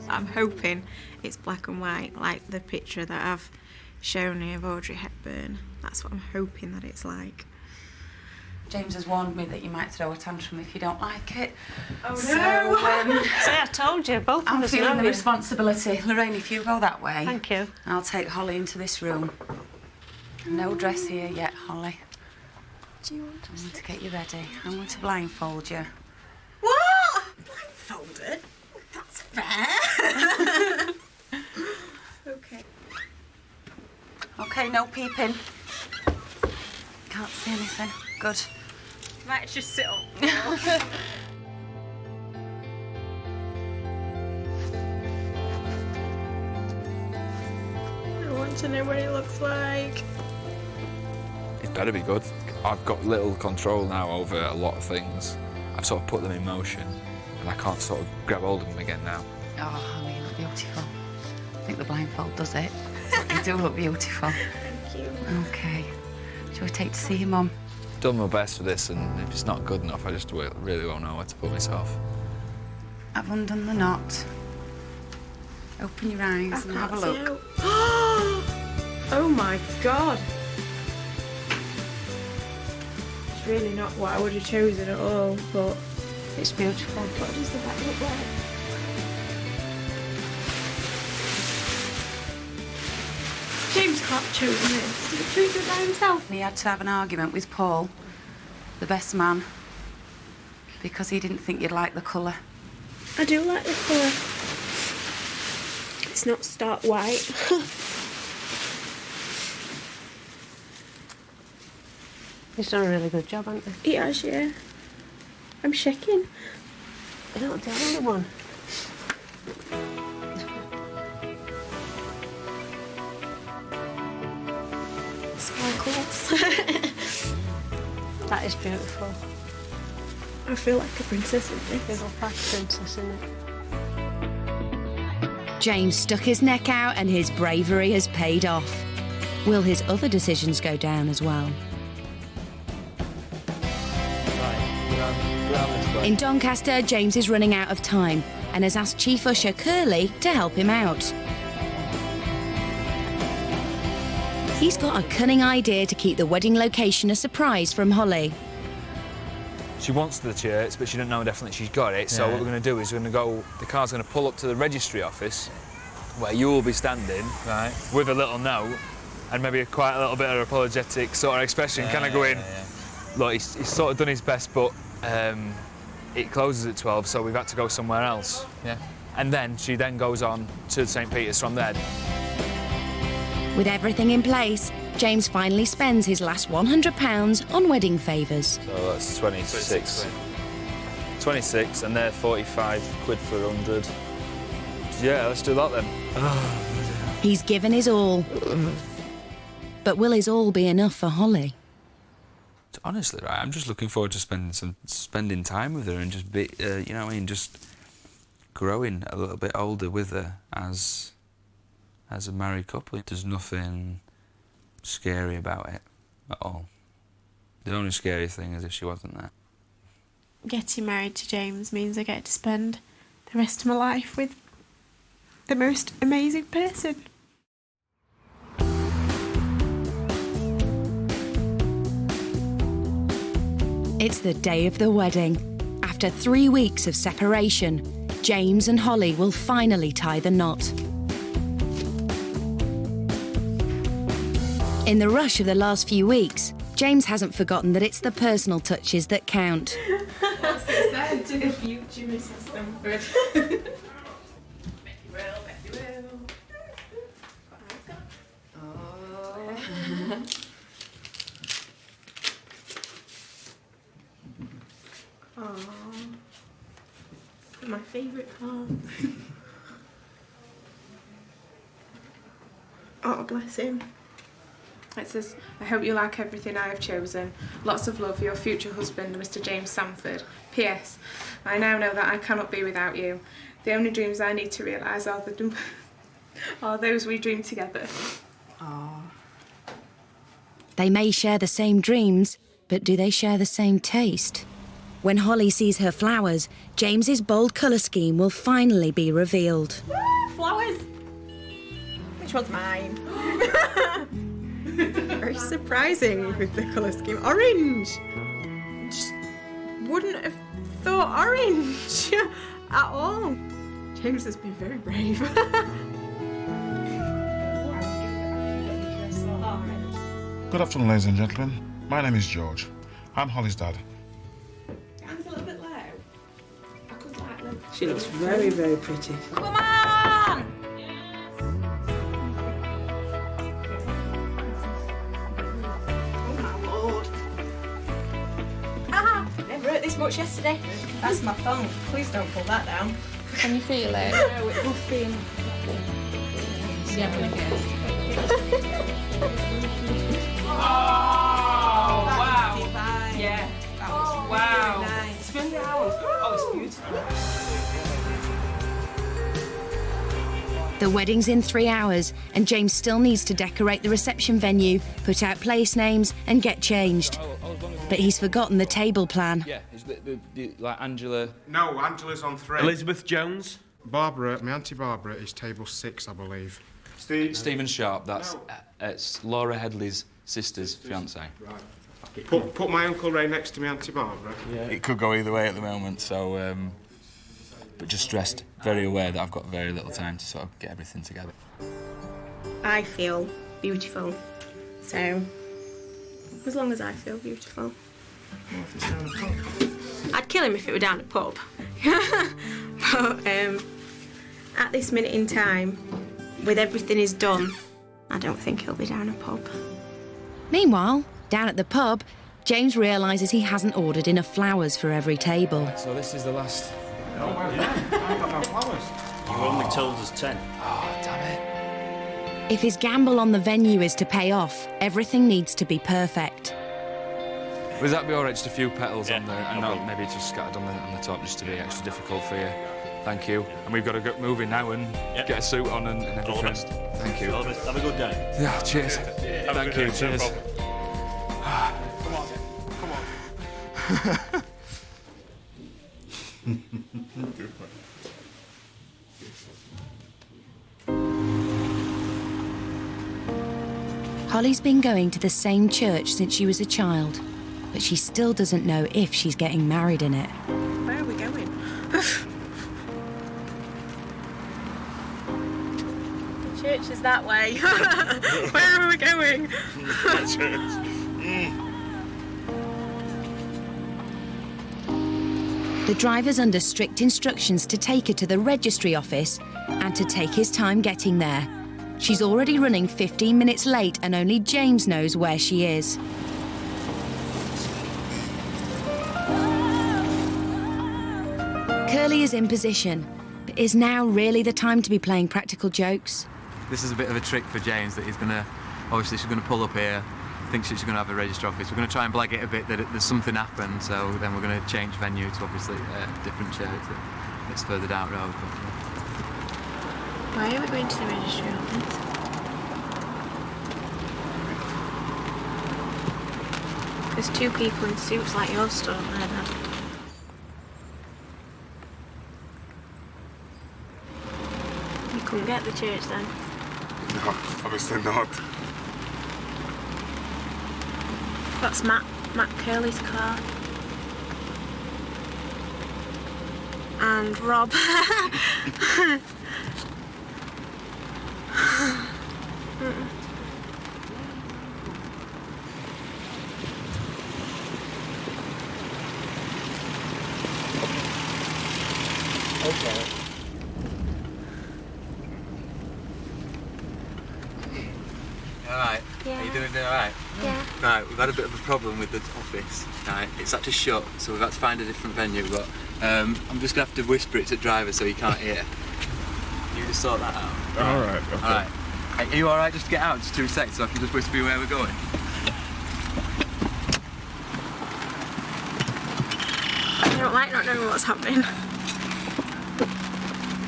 Speaker 15: I'm hoping it's black and white, like the picture that I've shown you of Audrey Hepburn. That's what I'm hoping that it's like.
Speaker 1: James has warned me that you might throw a tantrum if you don't like it.
Speaker 23: Oh,
Speaker 1: so,
Speaker 23: no. See, I told you, both
Speaker 1: I'm
Speaker 23: of us
Speaker 1: feeling
Speaker 23: know
Speaker 1: the
Speaker 23: you.
Speaker 1: responsibility. Lorraine, if you go that way...
Speaker 23: Thank you.
Speaker 1: I'll take Hollie into this room. No dress here yet, Hollie.
Speaker 23: Do you want to
Speaker 1: I'm going to get you ready. I'm going to blindfold you.
Speaker 23: What? Blindfolded? That's fair.
Speaker 15: Okay.
Speaker 1: Okay, no peeping. Can't see anything. Good.
Speaker 15: Might just sit up.
Speaker 5: I want to know what he looks like.
Speaker 13: It better be good. I've got little control now over a lot of things. I've sort of put them in motion, and I can't sort of grab hold of them again now.
Speaker 1: Oh, Hollie, you look beautiful. I think the blindfold does it. You do look beautiful.
Speaker 5: Thank you.
Speaker 1: Okay. Shall we take to see your mum?
Speaker 13: Done my best for this, and if it's not good enough, I just really won't know where to put myself.
Speaker 1: I've undone the knot. Open your eyes and have a look.
Speaker 5: Oh my God. It's really not what I would have chosen at all, but
Speaker 1: it's beautiful.
Speaker 5: What does the back look like? James can't have chosen this. He chose it by himself.
Speaker 1: He had to have an argument with Paul, the best man, because he didn't think you'd like the colour.
Speaker 5: I do like the colour. It's not stark white.
Speaker 11: He's done a really good job, hasn't he?
Speaker 5: He has, yeah. I'm shaking.
Speaker 11: I don't tell anyone.
Speaker 5: Sparkles.
Speaker 11: That is beautiful.
Speaker 5: I feel like a princess in this.
Speaker 11: Little fat princess in it.
Speaker 4: James stuck his neck out and his bravery has paid off. Will his other decisions go down as well? In Doncaster, James is running out of time and has asked Chief Usher Curly to help him out. He's got a cunning idea to keep the wedding location a surprise from Hollie.
Speaker 13: She wants the church, but she doesn't know definitely she's got it. So what we're going to do is the car's going to pull up to the registry office, where you will be standing, right, with a little note, and maybe quite a little bit of apologetic sort of expression, kind of going, look, he's sort of done his best, but it closes at 12, so we've had to go somewhere else. Yeah. And then she then goes on to St. Peter's from there.
Speaker 4: With everything in place, James finally spends his last £100 on wedding favours.
Speaker 13: So that's 26. 26, and they're 45 quid for 100. Yeah, let's do that then.
Speaker 4: He's given his all. But will his all be enough for Hollie?
Speaker 6: Honestly, right, I'm just looking forward to spending time with her and just be, you know what I mean, just growing a little bit older with her as a married couple. There's nothing scary about it at all. The only scary thing is if she wasn't there.
Speaker 5: Getting married to James means I get to spend the rest of my life with the most amazing person.
Speaker 4: It's the day of the wedding. After 3 weeks of separation, James and Hollie will finally tie the knot. In the rush of the last few weeks, James hasn't forgotten that it's the personal touches that count.
Speaker 5: What's it said to the future Mrs. Stamford? My favourite part. Oh, bless him. It says, I hope you like everything I have chosen. Lots of love, your future husband, Mr. James Stamford. P.S. I now know that I cannot be without you. The only dreams I need to realise are those we dream together.
Speaker 1: Oh.
Speaker 4: They may share the same dreams, but do they share the same taste? When Hollie sees her flowers, James's bold colour scheme will finally be revealed.
Speaker 5: Flowers! Which one's mine? Very surprising with the colour scheme. Orange! Just wouldn't have thought orange at all. James has been very brave.
Speaker 3: Good afternoon, ladies and gentlemen. My name is George. I'm Hollie's dad.
Speaker 5: Hands a little bit low. I could like them.
Speaker 2: She looks very, very pretty.
Speaker 5: Come on! much yesterday. That's my phone. Please don't pull that down.
Speaker 12: Can you feel it?
Speaker 5: No, it must be in...
Speaker 2: Oh, wow.
Speaker 5: Divine.
Speaker 2: Yeah.
Speaker 5: That was
Speaker 2: Wow.
Speaker 5: really nice.
Speaker 2: It's been hours. Oh, it's beautiful.
Speaker 4: The wedding's in 3 hours, and James still needs to decorate the reception venue, put out place names, and get changed. But he's forgotten the table plan.
Speaker 6: Yeah, is like Angela...
Speaker 3: No, Angela's on 3.
Speaker 13: Elizabeth Jones.
Speaker 3: Barbara, my Auntie Barbara, is table 6, I believe.
Speaker 6: Stephen Sharp, that's it's Laura Headley's sister's fiancé.
Speaker 3: Right. Put my Uncle Ray next to me Auntie Barbara.
Speaker 10: Yeah. It could go either way at the moment, so... but just stressed, very aware that I've got very little time to sort of get everything together.
Speaker 5: I feel beautiful, so as long as I feel beautiful. I'd kill him if it were down a pub. But at this minute in time, with everything he's done, I don't think he'll be down a pub.
Speaker 4: Meanwhile, down at the pub, James realises he hasn't ordered enough flowers for every table.
Speaker 6: So this is the last...
Speaker 3: Oh, well, I've got no flowers.
Speaker 22: You only told us 10.
Speaker 6: Oh, damn it.
Speaker 4: If his gamble on the venue is to pay off, everything needs to be perfect.
Speaker 6: Would that be all right, just a few petals on there, and not maybe just scattered on the top, just to be extra difficult for you? Thank you. And we've got to get moving now and get a suit on and everything.
Speaker 22: All the best.
Speaker 6: Thank you.
Speaker 22: All the best. Have a good day.
Speaker 6: Yeah, cheers. Thank you, cheers.
Speaker 4: Hollie's been going to the same church since she was a child, but she still doesn't know if she's getting married in it.
Speaker 5: Where are we going? The church is that way. Where are we going?
Speaker 4: The driver's under strict instructions to take her to the registry office and to take his time getting there. She's already running 15 minutes late and only James knows where she is. Curly is in position, but is now really the time to be playing practical jokes?
Speaker 8: This is a bit of a trick for James that he's going to... Obviously, she's going to pull up here, thinks she's going to have a register office. We're going to try and blag it a bit that there's something happened, so then we're going to change venue to obviously a different church that's further down the road.
Speaker 5: Why are we going to the registry office? There's 2 people in suits like yours stood there now. You couldn't get the church then?
Speaker 3: No, obviously not.
Speaker 5: That's Matt Curley's car. And Rob.
Speaker 3: Okay.
Speaker 8: Alright,
Speaker 5: Yeah.
Speaker 8: are you doing alright?
Speaker 5: Yeah.
Speaker 8: Right, we've had a bit of a problem with the office. Right, it's had to shut, so we've had to find a different venue, but I'm just going to have to whisper it to the driver so he can't hear. You just sort that out.
Speaker 3: Alright, okay.
Speaker 8: Alright. Are you alright just to get out, just 2 seconds, so I can just whisper you where we're going?
Speaker 5: I don't like not knowing what's happening.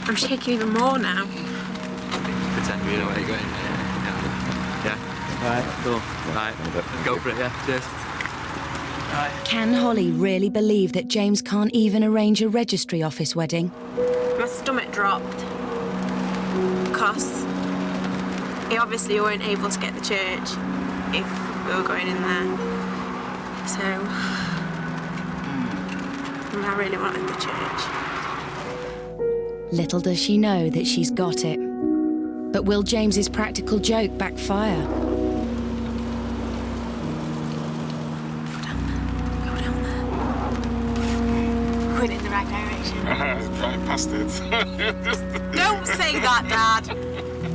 Speaker 5: I'm shaking even more now.
Speaker 8: Pretend we know where you're going. Yeah. Right, cool. Right, go for it, yeah. Cheers. Right.
Speaker 4: Can Hollie really believe that James can't even arrange a registry office wedding?
Speaker 5: My stomach dropped because he obviously weren't able to get the church if we were going in there. So I really wanted the church.
Speaker 4: Little does she know that she's got it. But will James's practical joke backfire?
Speaker 5: Going in the right direction.
Speaker 3: Drive past it.
Speaker 5: Don't say that, Dad.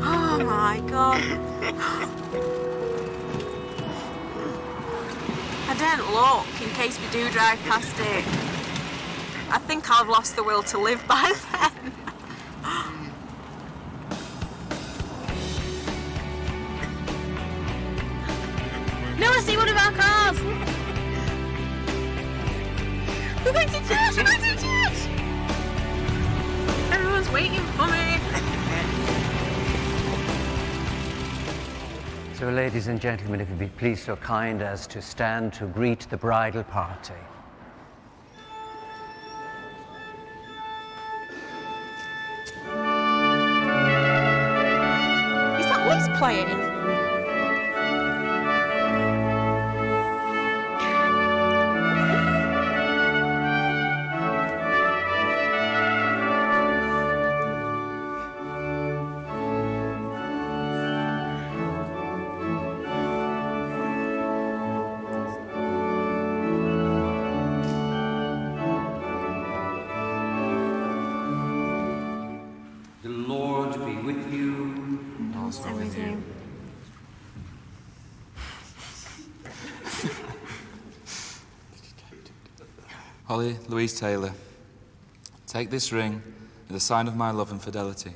Speaker 5: Oh my God. I don't look in case we do drive past it.
Speaker 9: I think I've lost the will to live by then.
Speaker 23: No, I see one of our cars! We're going to church! We're going to church!
Speaker 9: Everyone's waiting for me.
Speaker 17: So, ladies and gentlemen, if you'd be pleased so kind as to stand to greet the bridal party.
Speaker 9: Is that Liz playing?
Speaker 17: The Lord be with you.
Speaker 9: Also with you.
Speaker 13: Hollie Louise Taylor, take this ring as a sign of my love and fidelity.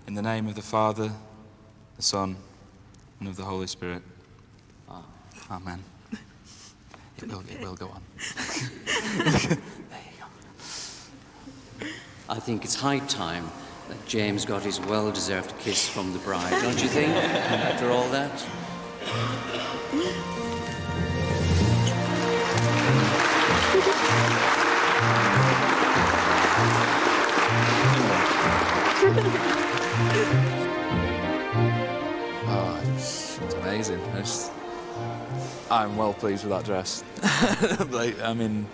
Speaker 13: In the name of the Father, the Son, and of the Holy Spirit. Amen. It will go on.
Speaker 17: I think it's high time that James got his well-deserved kiss from the bride, don't you think? After all that?
Speaker 13: Oh, it's amazing. I'm well pleased with that dress. I mean,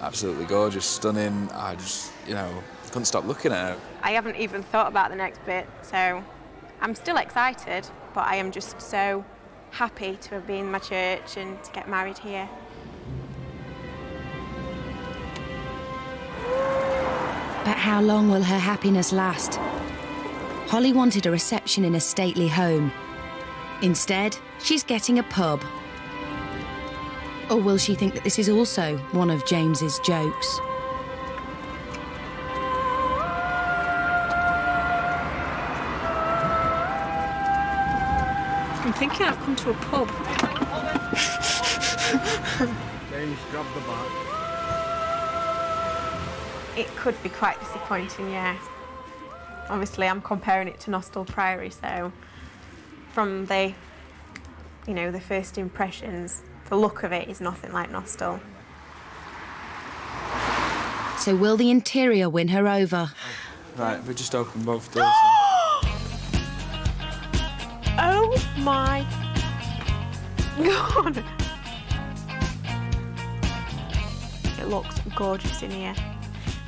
Speaker 13: absolutely gorgeous, stunning. I just, couldn't stop looking at her.
Speaker 9: I haven't even thought about the next bit, so I'm still excited, but I am just so happy to have been in my church and to get married here.
Speaker 4: But how long will her happiness last? Hollie wanted a reception in a stately home. Instead, she's getting a pub. Or will she think that this is also one of James's jokes?
Speaker 9: I'm thinking I've come to a pub.
Speaker 21: James, grab the bag.
Speaker 9: It could be quite disappointing, yeah. Obviously, I'm comparing it to Nostell Priory, so from the first impressions, the look of it is nothing like Nostell.
Speaker 4: So will the interior win her over?
Speaker 13: Right, we just opened both doors.
Speaker 9: Oh my God! It looks gorgeous in here.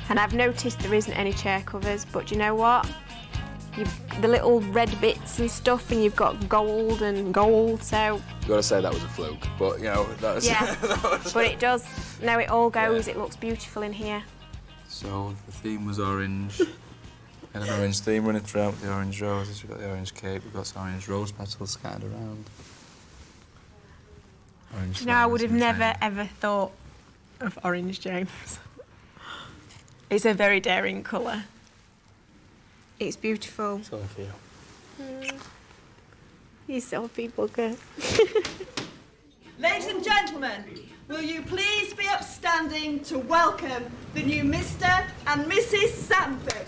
Speaker 9: And I've noticed there isn't any chair covers, but do you know what? You've the little red bits and stuff, and you've got gold and gold, so...
Speaker 13: You've got to say that was a fluke, but, that's...
Speaker 9: Yeah, but it does. No, it all goes. Yeah. It looks beautiful in here.
Speaker 13: So, the theme was orange. And an orange theme running throughout with the orange roses. We've got the orange cape, we've got some orange rose petals scattered around. Orange
Speaker 9: I would have never, ever thought of orange, James. It's a very daring colour. It's beautiful.
Speaker 13: So I feel.
Speaker 9: You selfie bugger.
Speaker 19: Ladies and gentlemen, will you please be upstanding to welcome the new Mr. and Mrs. Sanford?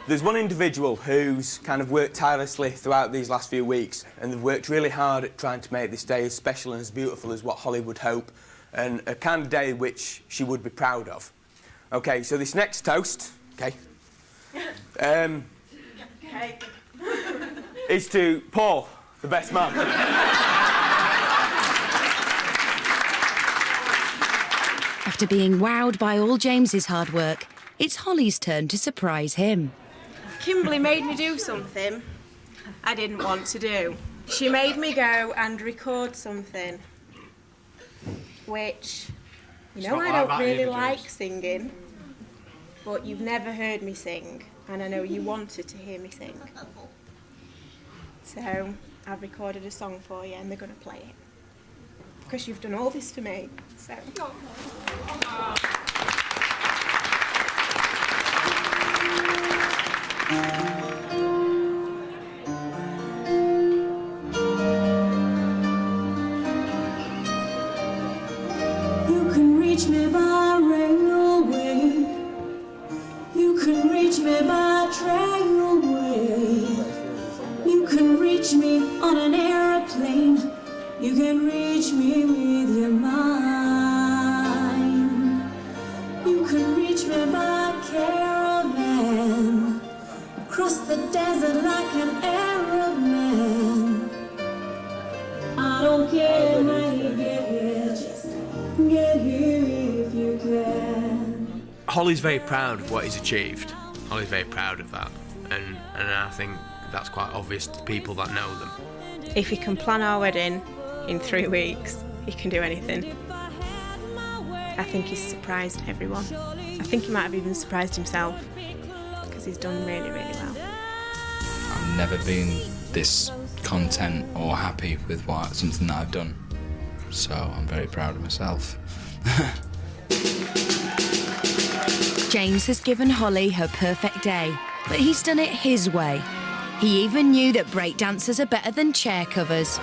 Speaker 24: There's one individual who's kind of worked tirelessly throughout these last few weeks, and they've worked really hard at trying to make this day as special and as beautiful as what Hollie would hope, and a kind of day which she would be proud of. OK, so this next toast, OK, is to Paul, the best man.
Speaker 4: After being wowed by all James's hard work, it's Hollie's turn to surprise him.
Speaker 9: Kimberly made me do something I didn't want to do. She made me go and record something, which, I don't really like singing.
Speaker 15: but you've never heard me sing, and I know you wanted to hear me sing. So I've recorded a song for you, and they're going to play it. Because you've done all this for me, so...
Speaker 14: You can reach me by railway. You can reach me by trailway. You can reach me on an aeroplane. You can reach me with your mind. You can reach me by caravan. Cross the desert like an Arab man. I don't care how you get here, just get here if you can.
Speaker 7: Hollie's very proud of what he's achieved. Hollie's very proud of that, and I think that's quite obvious to people that know them.
Speaker 15: If he can plan our wedding in 3 weeks, he can do anything. I think he's surprised everyone. I think he might have even surprised himself, because he's done really, really well.
Speaker 6: I've never been this content or happy with something that I've done, so I'm very proud of myself.
Speaker 4: James has given Hollie her perfect day, but he's done it his way. He even knew that breakdancers are better than chair covers.